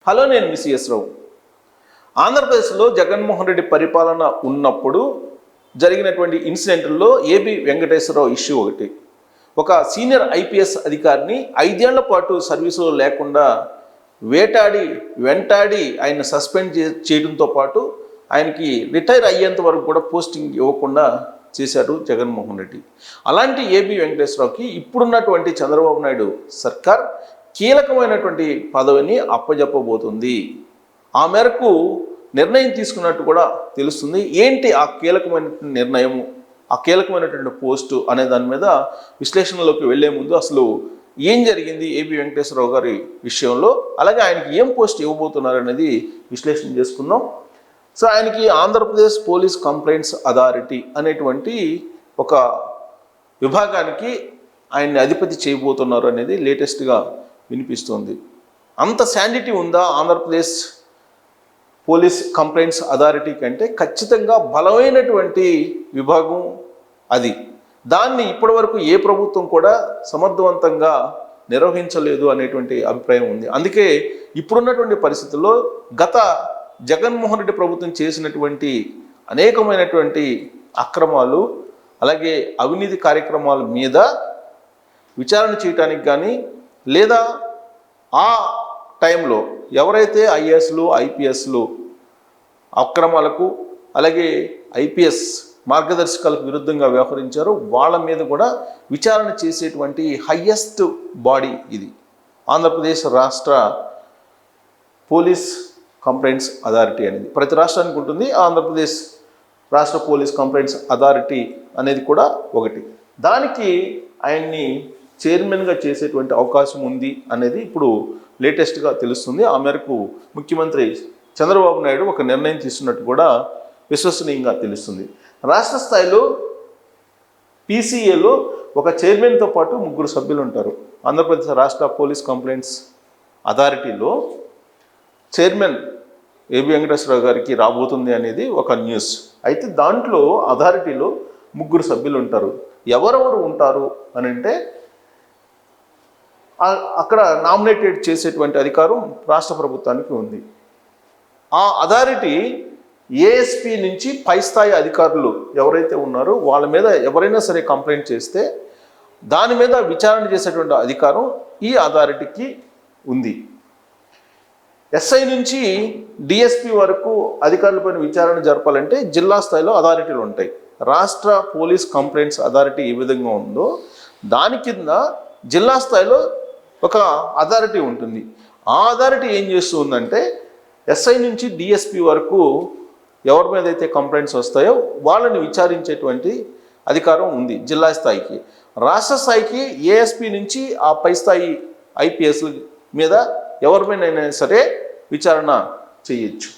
Hello, నేను మిసిఎస్ రావు. ఆంధ్రప్రదేశ్లో జగన్మోహన్ రెడ్డి పరిపాలన ఉన్నప్పుడు జరిగినటువంటి ఇన్సిడెంట్ల్లో ఏబి వెంకటేశ్వరరావు ఇష్యూ ఒకటి. ఒక సీనియర్ ఐపీఎస్ అధికారిని 5 ఏళ్ల పాటు సర్వీసులో లేకుండా వెంటాడి ఆయన సస్పెండ్ చేయడంతో పాటు ఆయనకి రిటైర్ అయ్యేంత వరకు కూడా పోస్టింగ్ ఇవ్వకుండా చేశారు జగన్మోహన్ రెడ్డి. అలాంటి ఏబి వెంకటేశ్వరరావుకి ఇప్పుడున్నటువంటి చంద్రబాబు నాయుడు సర్కార్ కీలకమైనటువంటి పదవిని అప్పజెప్పబోతుంది. ఆ మేరకు నిర్ణయం తీసుకున్నట్టు కూడా తెలుస్తుంది. ఏంటి ఆ కీలకమైనటువంటి నిర్ణయము, ఆ కీలకమైనటువంటి పోస్టు అనే దాని మీద విశ్లేషణలోకి వెళ్లే ముందు అసలు ఏం జరిగింది ఏబి వెంకటేశ్వరరావు గారి విషయంలో, అలాగే ఆయనకి ఏం పోస్ట్ ఇవ్వబోతున్నారు అనేది విశ్లేషణ చేసుకుందాం. సో ఆయనకి ఆంధ్రప్రదేశ్ పోలీస్ కంప్లైంట్స్ అథారిటీ అనేటువంటి ఒక విభాగానికి ఆయన్ని అధిపతి చేయబోతున్నారు అనేది లేటెస్ట్గా వినిపిస్తుంది. అంత శాండిటీ ఉందా ఆంధ్రప్రదేశ్ పోలీస్ కంప్లైంట్స్ అథారిటీ కంటే? ఖచ్చితంగా బలమైనటువంటి విభాగం అది. దాన్ని ఇప్పటివరకు ఏ ప్రభుత్వం కూడా సమర్థవంతంగా నిర్వహించలేదు అనేటువంటి అభిప్రాయం ఉంది. అందుకే ఇప్పుడున్నటువంటి పరిస్థితుల్లో గత జగన్మోహన్ రెడ్డి ప్రభుత్వం చేసినటువంటి అనేకమైనటువంటి అక్రమాలు అలాగే అవినీతి కార్యక్రమాల మీద విచారణ చేయడానికి కానీ, లేదా ఆ టైంలో ఎవరైతే ఐఏఎస్లు ఐపీఎస్లు అక్రమాలకు అలాగే ఐపీఎస్ మార్గదర్శకాలకు విరుద్ధంగా వ్యవహరించారో వాళ్ళ మీద కూడా విచారణ చేసేటువంటి హయ్యెస్ట్ బాడీ ఇది ఆంధ్రప్రదేశ్ రాష్ట్ర పోలీస్ కంప్లైంట్స్ అథారిటీ అనేది. ప్రతి రాష్ట్రానికి ఉంటుంది. ఆంధ్రప్రదేశ్ రాష్ట్ర పోలీస్ కంప్లైంట్స్ అథారిటీ అనేది కూడా ఒకటి. దానికి ఆయన్ని చైర్మన్గా చేసేటువంటి అవకాశం ఉంది అనేది ఇప్పుడు లేటెస్ట్గా తెలుస్తుంది. ఆ మేరకు ముఖ్యమంత్రి చంద్రబాబు నాయుడు ఒక నిర్ణయం తీసుకున్నట్టు కూడా విశ్వసనీయంగా తెలుస్తుంది. రాష్ట్ర స్థాయిలో పీసీఏలో ఒక చైర్మన్తో పాటు 3 సభ్యులు ఉంటారు. ఆంధ్రప్రదేశ్ రాష్ట్ర పోలీస్ కంప్లైంట్స్ అథారిటీలో చైర్మన్ ఏబి వెంకటేశ్వరరావు గారికి రాబోతుంది అనేది ఒక న్యూస్. అయితే దాంట్లో అథారిటీలో 3 సభ్యులు ఉంటారు. ఎవరెవరు ఉంటారు అని అంటే, అక్కడ నామినేటెడ్ చేసేటువంటి అధికారం రాష్ట్ర ప్రభుత్వానికి ఉంది. ఆ అథారిటీ ఏఎస్పీ నుంచి పై స్థాయి అధికారులు ఎవరైతే ఉన్నారో వాళ్ళ మీద ఎవరైనా సరే కంప్లైంట్ చేస్తే దాని మీద విచారణ చేసేటువంటి అధికారం ఈ అథారిటీకి ఉంది. ఎస్ఐ నుంచి డిఎస్పీ వరకు అధికారులపైన విచారణ జరపాలంటే జిల్లా స్థాయిలో అథారిటీలు ఉంటాయి. రాష్ట్ర పోలీస్ కంప్లైంట్స్ అథారిటీ ఏ విధంగా ఉందో దాని కింద జిల్లా స్థాయిలో ఒక అథారిటీ ఉంటుంది. ఆ అథారిటీ ఏం చేస్తూ ఉందంటే, ఎస్ఐ నుంచి డిఎస్పీ వరకు ఎవరి మీద అయితే కంప్లైంట్స్ వస్తాయో వాళ్ళని విచారించేటువంటి అధికారం ఉంది జిల్లా స్థాయికి. రాష్ట్ర స్థాయికి ఏఎస్పీ నుంచి ఆ పై స్థాయి ఐపీఎస్ల మీద ఎవరిపైనైనా సరే విచారణ చేయొచ్చు.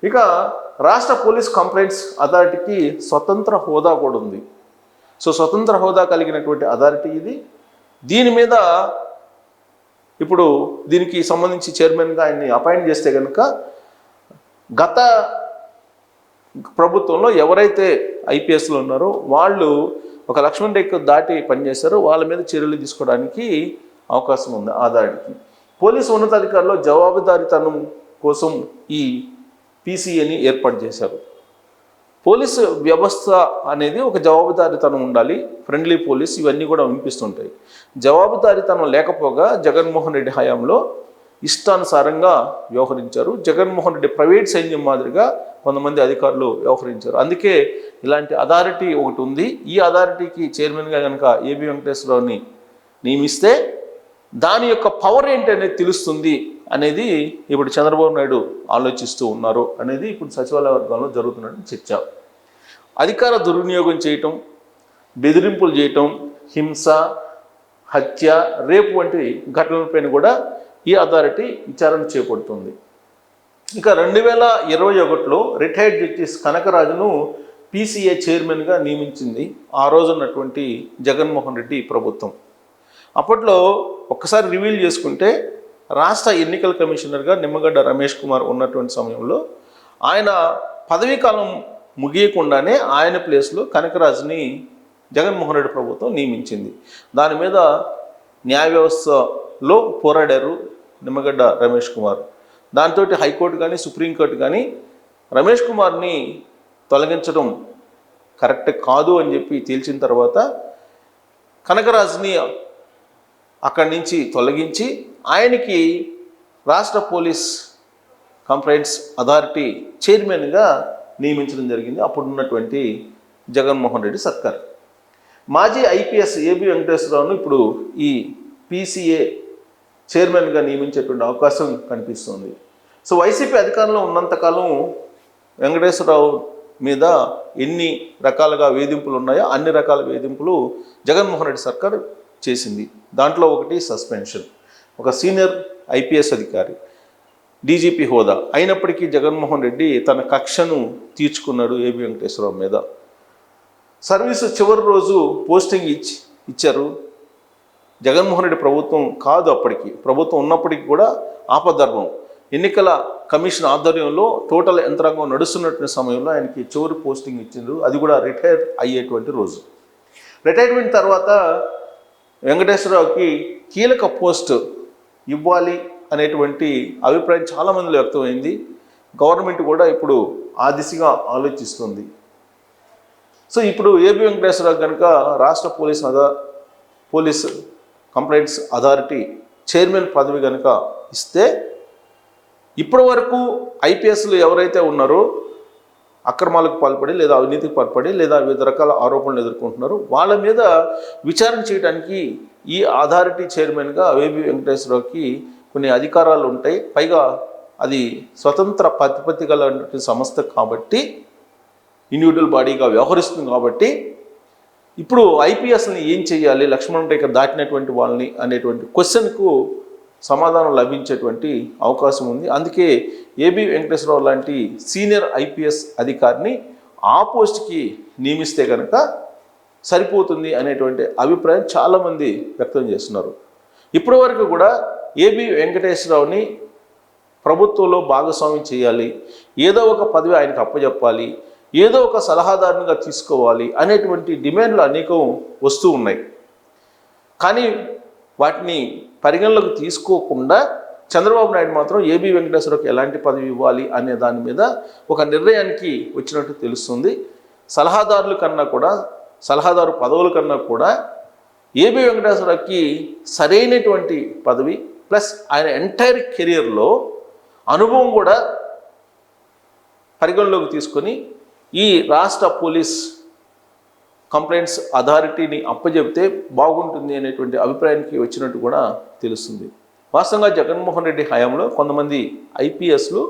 ఇక రాష్ట్ర పోలీస్ కంప్లైంట్స్ అథారిటీకి స్వతంత్ర హోదా కూడా ఉంది. సో స్వతంత్ర హోదా కలిగినటువంటి అథారిటీ ఇది. దీని మీద ఇప్పుడు దీనికి సంబంధించి చైర్మన్గా ఆయన్ని అపాయింట్ చేస్తే కనుక గత ప్రభుత్వంలో ఎవరైతే ఐపీఎస్లు ఉన్నారో వాళ్ళు ఒక లక్ష్మణ్ రేఖ దాటి పనిచేశారో వాళ్ళ మీద చర్యలు తీసుకోవడానికి అవకాశం ఉంది అథారిటీకి. పోలీసు ఉన్నతాధికారులు జవాబుదారీతనం కోసం ఈ పీసీఏని ఏర్పాటు చేశారు. పోలీసు వ్యవస్థ అనేది ఒక జవాబుదారీతనం ఉండాలి, ఫ్రెండ్లీ పోలీస్, ఇవన్నీ కూడా వినిపిస్తుంటాయి. జవాబుదారీతనం లేకపోగా జగన్మోహన్ రెడ్డి హయాంలో ఇష్టానుసారంగా వ్యవహరించారు. జగన్మోహన్ రెడ్డి ప్రైవేట్ సైన్యం మాదిరిగా కొంతమంది అధికారులు వ్యవహరించారు. అందుకే ఇలాంటి అథారిటీ ఒకటి ఉంది. ఈ అథారిటీకి చైర్మన్గా కనుక ఏబి వెంకటేశ్వరరావుని నియమిస్తే దాని యొక్క పవర్ ఏంటి అనేది తెలుస్తుంది అనేది ఇప్పుడు చంద్రబాబు నాయుడు ఆలోచిస్తూ ఉన్నారు అనేది ఇప్పుడు సచివాలయ వర్గంలో జరుగుతున్నట్టు చర్చ. అధికార దుర్వినియోగం చేయటం, బెదిరింపులు చేయటం, హింస, హత్య, రేపు వంటి ఘటనలపైన కూడా ఈ అథారిటీ విచారణ చేపడుతుంది. ఇక 2021లో రిటైర్డ్ జస్టిస్ కనకరాజును పీసీఏ చైర్మన్గా నియమించింది ఆ రోజున్నటువంటి జగన్మోహన్ రెడ్డి ప్రభుత్వం. అప్పట్లో ఒక్కసారి రివీల్ చేసుకుంటే రాష్ట్ర ఎన్నికల కమిషనర్గా నిమ్మగడ్డ రమేష్ కుమార్ ఉన్నటువంటి సమయంలో ఆయన పదవీకాలం ముగియకుండానే ఆయన ప్లేస్లో కనకరాజుని జగన్మోహన్ రెడ్డి ప్రభుత్వం నియమించింది. దాని మీద న్యాయ వ్యవస్థలో పోరాడారు, నిమ్మగడ్డ రమేష్ కుమార్. దాంతో హైకోర్టు కానీ సుప్రీంకోర్టు కానీ రమేష్ కుమార్ని తొలగించడం కరెక్ట్ కాదు అని చెప్పి తేల్చిన తర్వాత కనకరాజుని అక్కడి నుంచి తొలగించి ఆయనకి రాష్ట్ర పోలీస్ కంప్లైంట్స్ అథారిటీ చైర్మన్గా నియమించడం జరిగింది అప్పుడున్నటువంటి జగన్మోహన్ రెడ్డి సర్కార్. మాజీ ఐపీఎస్ ఏబి వెంకటేశ్వరరావును ఇప్పుడు ఈ పీసీఏ చైర్మన్గా నియమించేటువంటి అవకాశం కనిపిస్తుంది. సో వైసీపీ అధికారంలో ఉన్నంతకాలం వెంకటేశ్వరరావు మీద ఎన్ని రకాలుగా వేధింపులు ఉన్నాయో అన్ని రకాల వేధింపులు జగన్మోహన్ రెడ్డి సర్కార్ చేసింది. దాంట్లో ఒకటి సస్పెన్షన్. ఒక సీనియర్ ఐపీఎస్ అధికారి డీజీపీ హోదా అయినప్పటికీ జగన్మోహన్ రెడ్డి తన కక్షను తీర్చుకున్నాడు ఏబి వెంకటేశ్వరరావు మీద. సర్వీసు చివరి రోజు పోస్టింగ్ ఇచ్చారు. జగన్మోహన్ రెడ్డి ప్రభుత్వం కాదు, అప్పటికి ప్రభుత్వం ఉన్నప్పటికీ కూడా ఆపద్ధర్మం ఎన్నికల కమిషన్ ఆధ్వర్యంలో టోటల్ యంత్రాంగం నడుస్తున్నటువంటి సమయంలో ఆయనకి చివరి పోస్టింగ్ ఇచ్చిండ్రు. అది కూడా రిటైర్ అయ్యేటువంటి రోజు. రిటైర్మెంట్ తర్వాత వెంకటేశ్వరరావుకి కీలక పోస్ట్ ఇవ్వాలి అనేటువంటి అభిప్రాయం చాలామందిలో వ్యక్తమైంది. గవర్నమెంట్ కూడా ఇప్పుడు ఆ దిశగా ఆలోచిస్తుంది. సో ఇప్పుడు ఏబి వెంకటేశ్వరరావు కనుక రాష్ట్ర పోలీస్ కంప్లైంట్స్ అథారిటీ చైర్మన్ పదవి కనుక ఇస్తే ఇప్పటి వరకు ఐపీఎస్లు ఎవరైతే ఉన్నారో అక్రమాలకు పాల్పడి లేదా అవినీతికి పాల్పడి లేదా వివిధ రకాల ఆరోపణలు ఎదుర్కొంటున్నారో వాళ్ళ మీద విచారణ చేయడానికి ఈ అథారిటీ చైర్మన్గా ఏబి వెంకటేశ్వరరావుకి కొన్ని అధికారాలు ఉంటాయి. పైగా అది స్వతంత్ర ప్రతిపత్తి గల సంస్థ కాబట్టి ఇండివిజువల్ బాడీగా వ్యవహరిస్తుంది కాబట్టి ఇప్పుడు ఐపీఎస్ని ఏం చేయాలి, లక్ష్మణ్ రేఖ దాటినటువంటి వాళ్ళని అనేటువంటి క్వశ్చన్కు సమాధానం లభించేటువంటి అవకాశం ఉంది. అందుకే ఏబి వెంకటేశ్వరరావు లాంటి సీనియర్ ఐపీఎస్ అధికారిని ఆ పోస్ట్కి నియమిస్తే కనుక సరిపోతుంది అనేటువంటి అభిప్రాయం చాలామంది వ్యక్తం చేస్తున్నారు. ఇప్పటి వరకు కూడా ఏబి వెంకటేశ్వరరావుని ప్రభుత్వంలో భాగస్వామ్యం చేయాలి, ఏదో ఒక పదవి ఆయనకు అప్పచెప్పాలి, ఏదో ఒక సలహాదారునిగా తీసుకోవాలి అనేటువంటి డిమాండ్లు అనేకం వస్తూ ఉన్నాయి. కానీ వాటిని పరిగణలోకి తీసుకోకుండా చంద్రబాబు నాయుడు మాత్రం ఏబి వెంకటేశ్వరరావుకి ఎలాంటి పదవి ఇవ్వాలి అనే దాని మీద ఒక నిర్ణయానికి వచ్చినట్టు తెలుస్తుంది. సలహాదారుల కన్నా కూడా, సలహాదారు పదవుల కన్నా కూడా ఏబి వెంకటేశ్వరరావుకి సరైనటువంటి పదవి ప్లస్ ఆయన ఎంటైర్ కెరియర్లో అనుభవం కూడా పరిగణలోకి తీసుకొని ఈ రాష్ట్ర పోలీస్ కంప్లైంట్స్ అథారిటీని అప్పచెప్తే బాగుంటుంది అనేటువంటి అభిప్రాయానికి వచ్చినట్టు కూడా తెలుస్తుంది. వాస్తవంగా జగన్మోహన్ రెడ్డి హయాంలో కొంతమంది ఐపీఎస్లు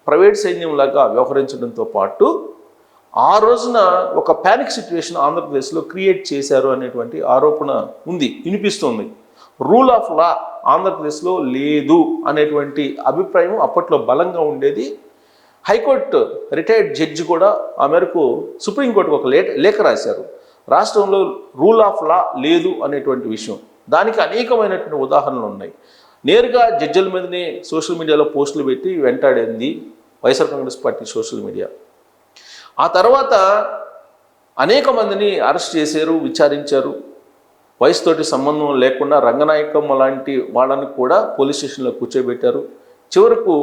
ప్రైవేట్ సైన్యంలాగా వ్యవహరించడంతో పాటు ఆ రోజున ఒక ప్యానిక్ సిచ్యువేషన్ ఆంధ్రప్రదేశ్లో క్రియేట్ చేశారు అనేటువంటి ఆరోపణ ఉంది, వినిపిస్తుంది. రూల్ ఆఫ్ లా ఆంధ్రప్రదేశ్లో లేదు అనేటువంటి అభిప్రాయం అప్పట్లో బలంగా ఉండేది. హైకోర్టు రిటైర్డ్ జడ్జి కూడా ఆ మేరకు సుప్రీంకోర్టుకు ఒక లేఖ రాశారు. రాష్ట్రంలో రూల్ ఆఫ్ లా లేదు అనేటువంటి విషయం, దానికి అనేకమైనటువంటి ఉదాహరణలు ఉన్నాయి. నేరుగా జడ్జిల మీదనే సోషల్ మీడియాలో పోస్టులు పెట్టి వెంటాడింది YSR Congress party social media. ఆ తర్వాత అనేక మందిని అరెస్ట్ చేశారు, విచారించారు. వయసుతోటి సంబంధం లేకుండా రంగనాయకమ్మ లాంటి వాళ్ళని కూడా పోలీస్ స్టేషన్లో కూర్చోబెట్టారు. చివరకు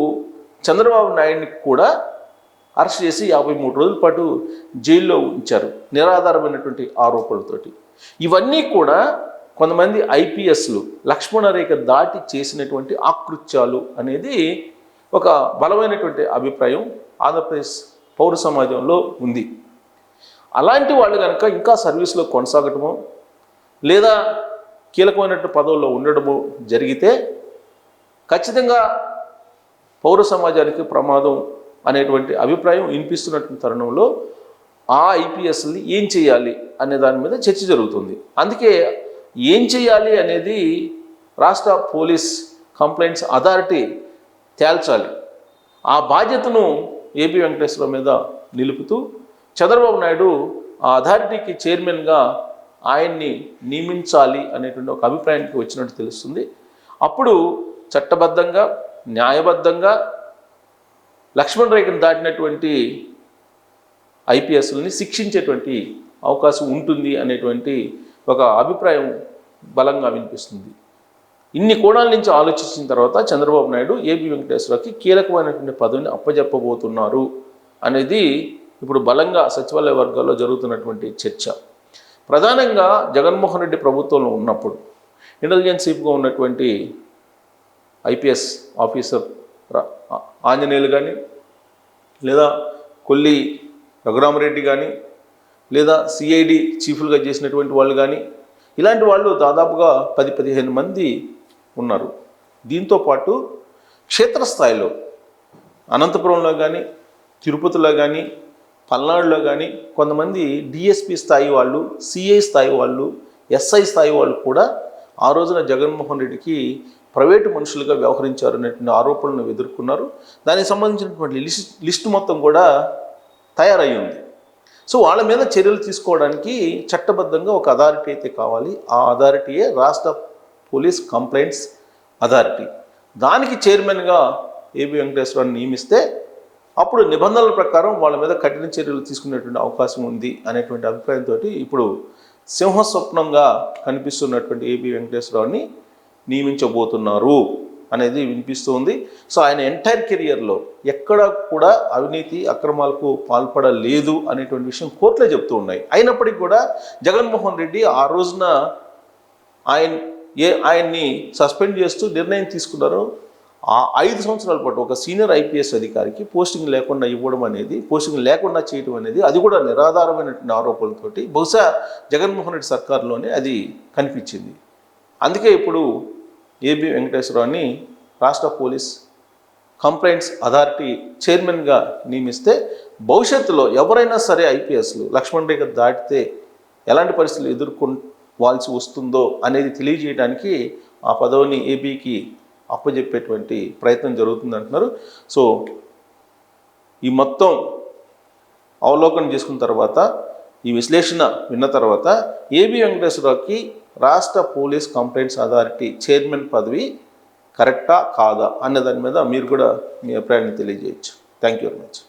చంద్రబాబు నాయుడిని కూడా అరెస్ట్ చేసి 53 రోజుల పాటు జైల్లో ఉంచారు నిరాధారమైనటువంటి ఆరోపణలతోటి. ఇవన్నీ కూడా కొంతమంది ఐపీఎస్లు లక్ష్మణ రేఖ దాటి చేసినటువంటి ఆకృత్యాలు అనేది ఒక బలమైనటువంటి అభిప్రాయం ఆంధ్రప్రదేశ్ పౌర సమాజంలో ఉంది. అలాంటి వాళ్ళు కనుక ఇంకా సర్వీస్లో కొనసాగటమో లేదా కీలకమైనటువంటి పదవుల్లో ఉండడము జరిగితే ఖచ్చితంగా పౌర సమాజానికి ప్రమాదం అనేటువంటి అభిప్రాయం వినిపిస్తున్నటువంటి తరుణంలో ఆ ఐపీఎస్ని ఏం చేయాలి అనే దాని మీద చర్చ జరుగుతుంది. అందుకే ఏం చేయాలి అనేది రాష్ట్ర పోలీస్ కంప్లైంట్స్ అథారిటీ తేల్చాలి. ఆ బాధ్యతను ఏబి వెంకటేశ్వరరావు మీద నిలుపుతూ చంద్రబాబు నాయుడు ఆ అథారిటీకి చైర్మన్గా ఆయన్ని నియమించాలి అనేటువంటి ఒక అభిప్రాయానికి వచ్చినట్టు తెలుస్తుంది. అప్పుడు చట్టబద్ధంగా న్యాయబద్ధంగా లక్ష్మణ్ రేఖను దాటినటువంటి ఐపీఎస్లని శిక్షించేటువంటి అవకాశం ఉంటుంది అనేటువంటి ఒక అభిప్రాయం బలంగా వినిపిస్తుంది. ఇన్ని కోణాల నుంచి ఆలోచించిన తర్వాత చంద్రబాబు నాయుడు ఏబి వెంకటేశ్వరరావుకి కీలకమైనటువంటి పదవిని అప్పజెప్పబోతున్నారు అనేది ఇప్పుడు బలంగా సచివాలయ వర్గాల్లో జరుగుతున్నటువంటి చర్చ. ప్రధానంగా జగన్మోహన్ రెడ్డి ప్రభుత్వంలో ఉన్నప్పుడు ఇంటెలిజెన్స్ చీఫ్గా ఉన్నటువంటి ఐపీఎస్ ఆఫీసర్ ఆంజనేయులు కానీ, లేదా కొల్లి రఘురామరెడ్డి కానీ, లేదా సిఐడి చీఫ్లుగా చేసినటువంటి వాళ్ళు కానీ, ఇలాంటి వాళ్ళు దాదాపుగా 10-15 మంది ఉన్నారు. దీంతోపాటు క్షేత్రస్థాయిలో అనంతపురంలో కానీ, తిరుపతిలో కానీ, పల్నాడులో కానీ కొంతమంది డిఎస్పి స్థాయి వాళ్ళు, సిఐ స్థాయి వాళ్ళు, ఎస్ఐ స్థాయి వాళ్ళు కూడా ఆ రోజున జగన్మోహన్ రెడ్డికి ప్రైవేటు మనుషులుగా వ్యవహరించారు అనేటువంటి ఆరోపణలను ఎదుర్కొన్నారు. దానికి సంబంధించినటువంటి లిస్టు మొత్తం కూడా తయారై ఉంది. సో వాళ్ళ మీద చర్యలు తీసుకోవడానికి చట్టబద్ధంగా ఒక అథారిటీ అయితే కావాలి. ఆ అథారిటీయే రాష్ట్ర పోలీస్ కంప్లైంట్స్ అథారిటీ. దానికి చైర్మన్గా ఏబి వెంకటేశ్వరరావుని నియమిస్తే అప్పుడు నిబంధనల ప్రకారం వాళ్ళ మీద కఠిన చర్యలు తీసుకునేటువంటి అవకాశం ఉంది అనేటువంటి అభిప్రాయంతో ఇప్పుడు సింహస్వప్నంగా కనిపిస్తున్నటువంటి ఏబి వెంకటేశ్వరరావుని నియమించబోతున్నారు అనేది వినిపిస్తుంది. సో ఆయన ఎంటైర్ కెరియర్లో ఎక్కడ కూడా అవినీతి అక్రమాలకు పాల్పడలేదు అనేటువంటి విషయం కోర్టులే చెప్తూ ఉన్నాయి. అయినప్పటికీ కూడా జగన్మోహన్ రెడ్డి ఆ రోజున ఆయన్ని సస్పెండ్ చేస్తూ నిర్ణయం తీసుకున్నారు. ఆ 5 సంవత్సరాల పాటు ఒక సీనియర్ ఐపీఎస్ అధికారికి పోస్టింగ్ లేకుండా ఇవ్వడం అనేది, పోస్టింగ్ లేకుండా చేయడం అనేది, అది కూడా నిరాధారమైనటువంటి ఆరోపణలతోటి బహుశా జగన్మోహన్ రెడ్డి సర్కారులోనే అది కనిపించింది. అందుకే ఇప్పుడు ఏబి వెంకటేశ్వరరావుని రాష్ట్ర పోలీస్ కంప్లైంట్స్ అథారిటీ చైర్మన్గా నియమిస్తే భవిష్యత్తులో ఎవరైనా సరే ఐపీఎస్లు లక్ష్మణ్ రేఖ దాటితే ఎలాంటి పరిస్థితులు ఎదుర్కోవాల్సి వస్తుందో అనేది తెలియజేయడానికి ఆ పదవిని ఏబీకి అప్పజెప్పేటువంటి ప్రయత్నం జరుగుతుంది అంటున్నారు. సో ఈ మొత్తం అవలోకనం చేసుకున్న తర్వాత, ఈ విశ్లేషణ విన్న తర్వాత ఏబి వెంకటేశ్వరరావుకి రాష్ట్ర పోలీస్ కంప్లైంట్స్ అథారిటీ చైర్మన్ పదవి కరెక్టా కాదా అనే దాని మీద మీరు కూడా మీ అభిప్రాయాన్ని తెలియజేయచ్చు. Thank you very much.